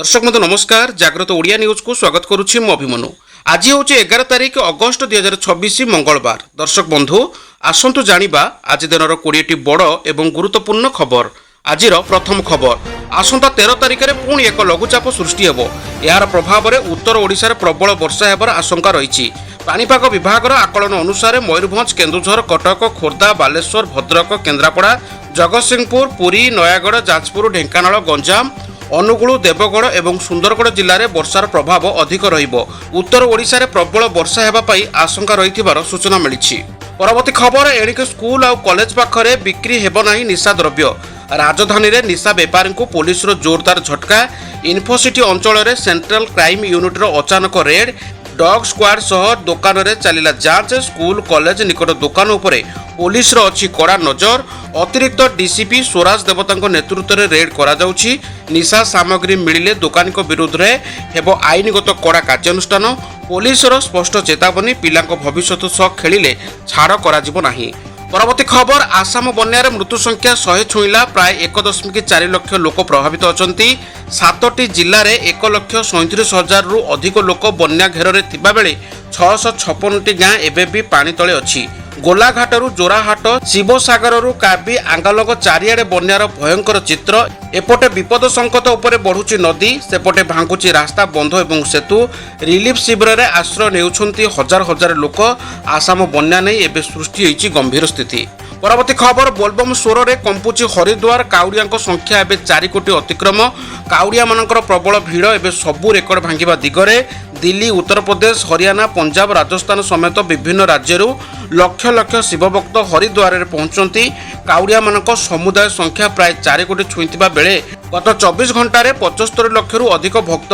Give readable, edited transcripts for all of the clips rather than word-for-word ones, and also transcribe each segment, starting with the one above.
दर्शक बंधु नमस्कार। जाग्रत ओडिया न्यूज को स्वागत करुछि मु अभिमनु। आज हूँ 11 तारिख अगस्ट 2026 मंगलवार। दर्शक बंधु आसंतु जानिबा आज दिनर 20टी बड़ एवं गुरुत्वपूर्ण खबर। आजिर प्रथम खबर, आसंता 13 तारिख में पुणी एक लघुचाप सृष्टि हेबो। यार प्रभाव में उत्तर ओडिशा प्रबल वर्षा हेबार आशंका रही। पाणीपाग विभाग आकलन अनुसार मयूरभंज, केन्दुझर, कटक, खोर्धा, बालेश्वर, भद्रक, केन्द्रापड़ा, जगतसिंहपुर, पुरी, नयागढ़, जाजपुर, ढेंकानाल, गंजाम, अनुगुल, देवगढ़ एवं सुंदरगढ़ जिले में वर्षार प्रभाव अधिक रहिबो। उत्तर ओडिशा रे प्रबल वर्षा हेबा पई आशंका रहिथिबार सूचना मिलिछि। परवर्ती खबर, एणिक स्कूल और कॉलेज पाखरे बिक्री हेबो नाही निशा द्रव्य। राजधानी रे निशा बेपारी को पुलिस रो जोरदार झटका। इन्फोसिटी अंचल रे सेंट्रल क्राइम यूनिट रो अचानक रेड। डॉग स्क्वाड सह दुकान रे चलिला जांच। स्कूल कॉलेज निकट दुकान उपरे पुलिस रो अछि कड़ा नजर। अतिरिक्त डीसीपी स्वराज देवता नेतृत्व में रेड करा जाउछि। निशा सामग्री मिलिले दुकानी विरुद्ध रे हेबो आईनगत कड़ा कार्यानुष्ठान। पुलिस रो स्पष्ट चेतावनी, पिलांको भविष्यत सह खेलिले छाड़ करा जिवो नाही। परवर्ती खबर, आसाम बन्यार मृत्यु संख्या 100 छुईला। प्राय 1.4 लाख लोक प्रभावित अछंती। 7टी जिल्ला रे 1,37,000 रु अधिक लोक बन्या घेर रे थिबा बेले 656टी गाँ एबे भी पानी तळे अछि। गोलाघाटरू जोराहाट, शिवसागररू काबी, आंगालग चारिआडे बन्यार भयंकर चित्र। एपटे विपद संकट उपरे बढ़ुची नदी, सेपटे भांगुची रास्ता, बंध एवं सेतु। रिलीफ शिविर रे आश्रय नेउछंती हजार हजार लोक। आसाम बन्या नै एबे सृष्टि होईची गंभीर स्थिति। परवर्ती खबर, बोलबम स्वर रे कंपुची हरिद्वार। काउडियांक संख्या एबे 4 कोटी अतिक्रम। काउडिया मानकर प्रबल भीड़ एबे सबु रेकर्ड भांगिबा दिगरे। दिल्ली, उत्तर प्रदेश, हरियाणा, पंजाब, राजस्थान समेत विभिन्न राज्यरू लक्ष लक्ष शिवभक्त हरिद्वार रे पहुंचती। काउडिया मानक समुदाय संख्या प्राय 4 कोटी छुईथिबा बेले गत 24 घंटा रे 75 लाख रु अधिक भक्त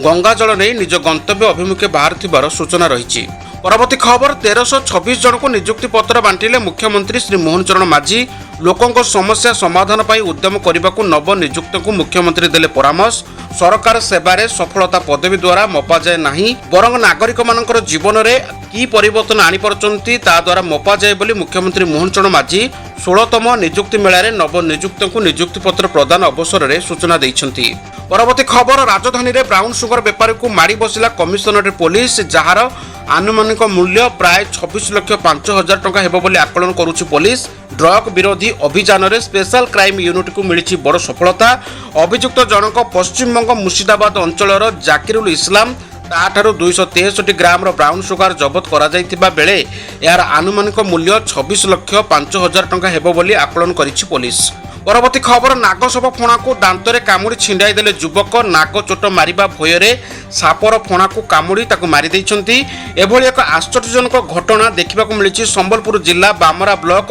गंगा जल नहीं निज गंतव्य अभिमुखे बाहर सूचना रही। परवर्ती खबर, 1326 जन को नियुक्ति पत्र बांटिले मुख्यमंत्री श्री मोहन चरण माझी। लोकों समस्या समाधान पाई उद्यम करने को नव नियुक्त को मुख्यमंत्री देले परामर्श। सरकार सेवारे सफलता पदवी द्वारा मपा जाए नहीं, बरंग नागरिक मानकर जीवन रे की परिवर्तन आनी परचंती ता द्वारा मपा जाए बोली मुख्यमंत्री मोहन चरण माझी 16तम नियुक्ति मेलारे नव नियुक्त को नियुक्ति पत्र प्रदान अवसर में सूचना देइछंती। परवर्ती खबर, राजधानी रे ब्राउन सुगर बेपारी को मारी बसिला कमिशनरेट पुलिस। जार आनुमानिक मूल्य प्राय 26,05,000 टंका हेबो बोली आकलन करुछि पुलिस। ड्रग विरोधी अभियान रे स्पेशल क्राइम यूनिट को मिली बड़ सफलता। अभियुक्त जनक पश्चिमबंग मुर्शिदाबाद अंचल जाकिरुल इस्लाम। ताठारु 263 ग्राम ब्राउन सुगर जबत करा जाइतिबा बेले यार आनुमानिक मूल्य 26,05,000 टंका हेबो बोली आकलन करिछि पुलिस। परवर्ती खबर, नागसाप फणा को दांतरे कामुड़ी छिंडाई देले युवक। नाग चोट मारिबा भୟରେ सापर फणा को कामुड़ी ताकू मारी दैछंती। एभली एक आश्चर्यजनक घटना देखिबाकू मिलिछि संबलपुर जिला बामरा ब्लॉक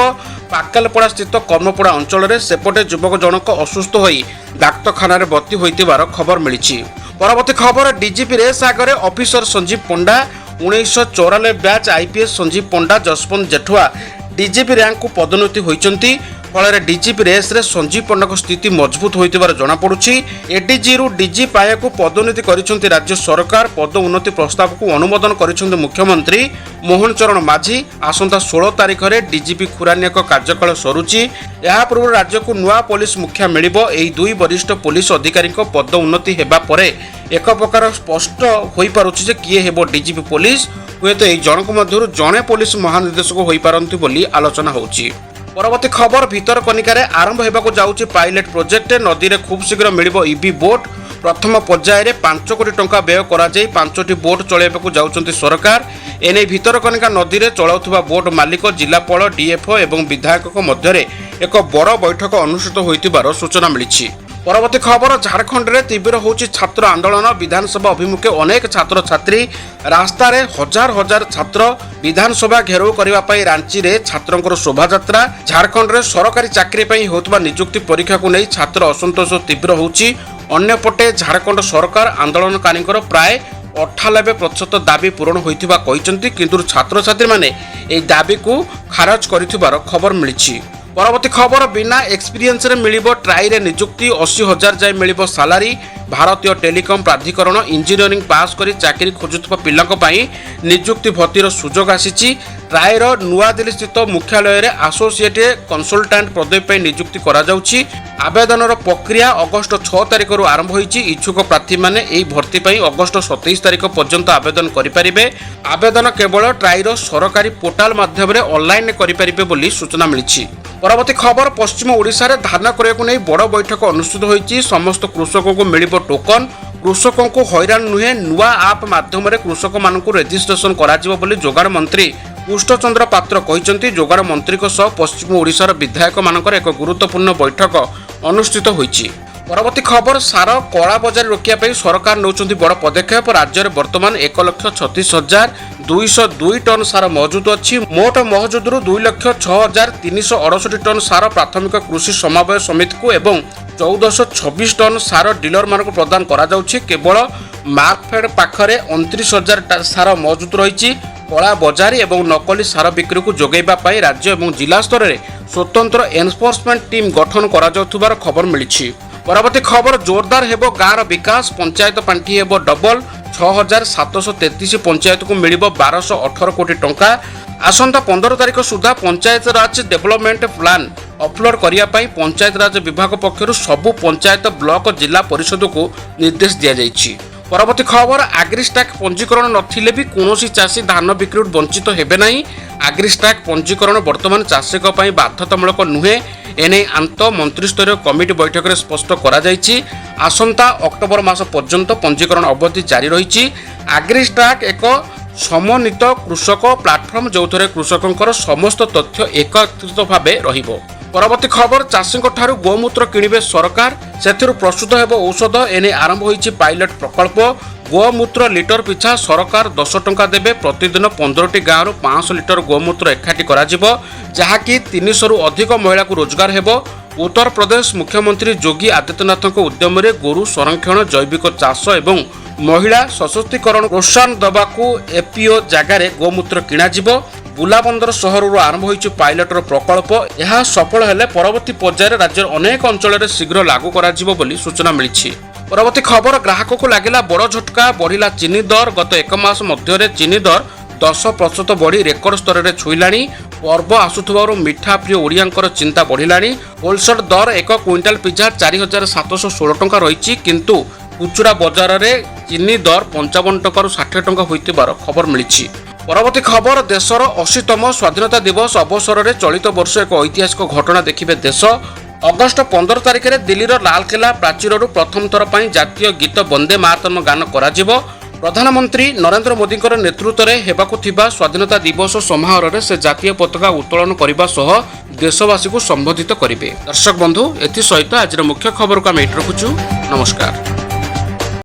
पाकालपड़ा स्थित कर्मपड़ा अंचल रे। सेपटे युवक जनक असुस्थ होई डाक्तखाना रे भर्ती होइतिबार खबर मिलिछि। परवर्ती खबर, डीजीपी रेस आगे ऑफिसर संजीव पंडा। 1994 बैच आईपीएस संजीव पंडा जसवंत जेठवा डीजीपी रैंक को पदोन्नति होइचंती। फल डीजीपी रेस रे संजीव पंडा को स्थिति मजबूत होइतिबार जणा पड़ुछि। एडीजी रु डीजी पाया को पदोन्नति करिसंती राज्य सरकार। पद उन्नति प्रस्ताव को अनुमोदन करिसंती मुख्यमंत्री मोहन चरण माझी। आसंता 16 तारिख रे डीजीपी खुरानिया कार्यकाल सरुछि। या पूर्व राज्य को नुआ पुलिस मुखिया मिलिबो। एही दुई वरिष्ठ पुलिस अधिकारी पद उन्नति हेबा परे एक प्रकार स्पष्ट होई पारुछि जे किए हेबो डीजीपी पुलिस। हुए तो एही जनक मध्यरु जणे पुलिस महानिर्देशक होई पारंती बोली आलोचना होउछि। परवर्ती खबर, भितरकनिका रे आरंभ हेबाकू जाउछि पायलट प्रोजेक्ट। नदी रे खूब शीघ्र मिलिबो ईबी बोट। प्रथम पर्याय रे 5 कोटी टंका व्यय करा जाई 5टी बोट चलाइबाकू जाउछंती सरकार। एने भितरकनिका नदी रे चलाउथुबा बोट मालिक, जिलापाल, डीएफओ एवं विधायक मध्य एक बड़ बैठक अनुष्ठित होइतिबार सूचना मिलिछि। परवर्ती खबर, झारखंड रे तीव्र होउछि छात्र आंदोलन। विधानसभा अभिमुखे अनेक छात्र छात्री रास्ता रे हजार हजार छात्र। विधानसभा घेराव करबा पई रांची रे छात्रंकर शोभा यात्रा। झारखंड रे सरकारी चाकरी पई होतबा नियुक्ति परीक्षा को नै छात्र असंतोष तीव्र होउछि। अन्यपटे झारखंड सरकार आंदोलनकारींकर प्राय 98% दाबी पूरण होइतिबा कहिसंती, किंतु छात्र छात्री माने एई दाबी को खारज करिथिबार खबर मिलिछि। परवर्ती खबर बिना एक्सपीरियंस रे मिलिबो ट्राई रे नियुक्ति 80,000 जाय मिलिबो सालारी। भारतीय टेलीकॉम प्राधिकरण इंजीनियरिंग पास करी चाकरी खोजुथबा पिल्लांक पई नियुक्ति भर्तीर सुजोग आसीची। ट्राईर नुआ दिल्ली स्थित मुख्यालय रे एसोसिएट कंसल्टेंट पदवी पई नियुक्ति करा जाउची। आवेदनर प्रक्रिया अगस्त 6 तारिख रु आरंभ होईची। इच्छुक प्रार्थी माने एई भर्ती पई अगस्त 27 तारिख पर्यंत आवेदन करि परिबे। आवेदन केवल ट्राईर सरकारी पोर्टाल माध्यम रे ऑनलाइन करि परिबे बोली सूचना मिलिछि। परवर्ती खबर पश्चिम ओडिशा रे धान क्रय को नहीं बड़ बैठक अनुष्ठित होईची। समस्त कृषकों को मिलिबो टोकन। कृषकों को हैरान नुहे नुआ आप माध्यम रे कृषक मानकु रजिस्ट्रेशन करा जिवो बोली जोगाड़ मंत्री पुष्टचंद्र पात्र कहिसंती। जोगाड़ मंत्री को सह पश्चिम ओडिशार विधायक मानकर एक गुरुत्वपूर्ण बैठक अनुष्ठित होईची। परवर्ती खबर सार कला बजार रोकिया पई सरकार नौचंती बड़ पदक्षेप। राज्य में वर्तमान 1,36,202 टन सार मौजूद अच्छी। मोट मौजूद 2,06,368 टन सार प्राथमिक कृषि समवाय समिति को एवं 1,426 टन सार डीलर मानक प्रदान करा जाउछि। केवल मार्कफेड पाखरे 29,000 सार मौजूद रही। कला बजारी एवं नकली सार बिक्री को जोगैबा पाई राज्य एवं जिला स्तर में स्वतंत्र एनफोर्समेंट टीम गठन करा जाउथुबार खबर मिलिछि। परवर्ती खबर जोरदार हेबो गाँर विकास। पंचायत पांठी हेबो डबल। 6,733 पंचायत को मिलिबो 1,218 कोटी टंका। आसंता 15 तारिख सुधा पंचायत राज डेवलपमेंट प्लान अपलोड करिया पाई पंचायत राज विभाग पक्षरु सबु पंचायत ब्लॉक जिला परिषद को निर्देश दिया जाइछि। परवर्ती खबर आग्रिस्टाक पंजीकरण नथिले भी कोनोसी चाषी धान बिक्री वंचित हेबे नहीं। आग्रिस्टाक पंजीकरण वर्तमान चाषीक पई बाध्यतामूलक नुहे। एने आंत मंत्रिस्तरीय कमिटी बैठक में स्पष्ट करा जाइछि। आसंता अक्टोबर मास पर्यंत पंजीकरण अवधि जारी रही। आग्रिस्टाक एक समन्वित कृषक प्लाटफर्म जो कृषकों समस्त तथ्य एकत्रित भाव रहिबो। परवर्ती खबर चाषी गोमूत्र किणिबे सरकार। सेथिरु प्रस्तुत हेबो औषध। एने आरंभ होईछि पायलट प्रकल्प। गोमूत्र लिटर पिछा सरकार 10 टंका देबे। प्रतिदिन 15टी गाँव 500 लिटर गोमूत्र एकाठी कराजिबो, जहाँकि 300 रु अधिक महिला को रोजगार हेबो। उत्तर प्रदेश मुख्यमंत्री योगी आदित्यनाथ उद्यम रे गोरु संरक्षण जैविक चाष एवं महिला सशक्तिकरण प्रोत्साहन दबाकू एपीओ जगार गोमूत्र किणाजिबो। बुलाबंदर सहर आरंभ होईछि पायलटर प्रकल्प। यह सफल हेले परवर्ती पर्यायर राज्य अनेक अंचल में शीघ्र लागू कराजिबो बोली सूचना मिलिछि। परवर्ती खबर ग्राहक को लागिला बड़ झटका। बढ़िला चीनी दर। गत एक मास मध्य चीनी दर 10% बढ़ी रेकर्ड स्तर में छुईलाणी। पर्व आसुथबारु मिठा प्रिय ओडियांकर चिंता बढ़िलाणी। होलसेल दर 1 क्विंटाल पिछा 4,716 टंका रही, किंतु खुचुरा बजार में चीनी दर 55 टंका 60 टंका होइतिबार खबर मिलिछि। परवर्ती खबर देशर 80तम स्वाधीनता दिवस अवसर में चलित वर्ष एक ऐतिहासिक घटना देखिबे देश। अगस्त 15 तारिख में दिल्लीर लालकिला प्राचीर प्रथम थर पर जातीय गीत वंदे मातरम गान करा। प्रधानमंत्री नरेंद्र मोदी नेतृत्व में हेबाकु थिबा स्वाधीनता दिवस समारोह में से जातीय पताका उत्तोलन करने सह देशवासी को संबोधित करेंगे। दर्शक बंधु, एथि सहित आज मुख्य खबर को आम एट रखुचु। नमस्कार।